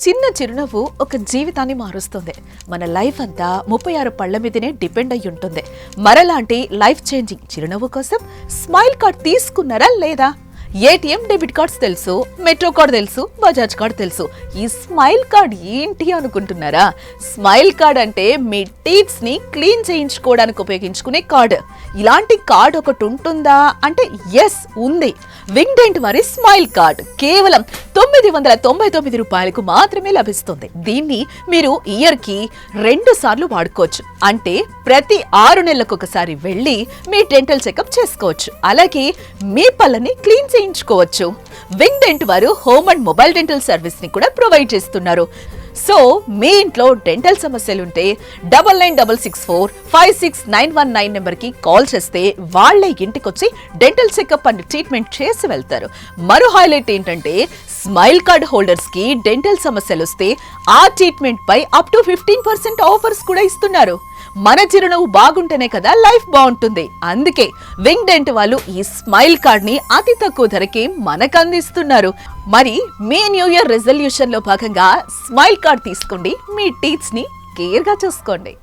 చిన్న చిరునవ్వు ఒక జీవితాన్ని మారుస్తుంది. మన లైఫ్ అంతా 36 పళ్ల మీదనే డిపెండ్ అయి ఉంటుంది. మరలాంటి లైఫ్ చేంజింగ్ చిరునవ్వు కోసం స్మైల్ కార్డ్ తీసుకున్నారా లేదా? ఏటీఎం డెబిట్ కార్డ్స్ తెలుసు, మెట్రో కార్డ్ తెలుసు, బజాజ్ కార్డ్ తెలుసు. ఈ స్మైల్ కార్డ్ ఏంటి అనుకుంటున్నారా? స్మైల్ కార్డ్ అంటే మీ టీత్స్ ని క్లీన్ చేయించుకోవడానికి ఉపయోగించుకునే కార్డ్. ఇలాంటి కార్డ్ ఒకటి ఉంటుందా అంటే ఎస్ ఉంది. వింగ్డెంట్ వారి స్మైల్ కార్డ్ కేవలం 999 రూపాయలకు మాత్రమే లభిస్తుంది. దీన్ని మీరు ఇయర్ కి 2 సార్లు వాడుకోవచ్చు. అంటే ప్రతి 6 నెలలకు ఒకసారి వెళ్ళి మీ డెంటల్ చెకప్ చేసుకోవచ్చు. అలాగే మీ పళ్ళని క్లీన్ చేయించుకోవచ్చు. వింగ్డెంట్ వారు home and mobile dental service ని కూడా ప్రొవైడ్ చేస్తున్నారు. సో మీ ఇంట్లో డెంటల్ సమస్యలుంటే 9966456919 నెంబర్కి కాల్ చేస్తే వాళ్లే ఇంటికొచ్చి డెంటల్ చెకప్ అండ్ ట్రీట్మెంట్ చేసి వెళ్తారు. మరో హైలైట్ ఏంటంటే స్మైల్ కార్డ్ హోల్డర్స్ కి డెంటల్ సమస్యలు వస్తే ఆ ట్రీట్మెంట్ పై అప్ టు 15% ఆఫర్స్ కూడా ఇస్తున్నారు. మన చిరునవ్వు బాగుంటేనే కదా లైఫ్ బాగుంటుంది. అందుకే వింగ్డెంట్ వాళ్ళు ఈ స్మైల్ కార్డ్ ని అతి తక్కువ ధరకే మనకు అందిస్తున్నారు. మరి మీ న్యూ ఇయర్ రెజల్యూషన్ లో భాగంగా స్మైల్ కార్డ్ తీసుకోండి, మీ టీత్స్ ని కేర్ గా చూసుకోండి.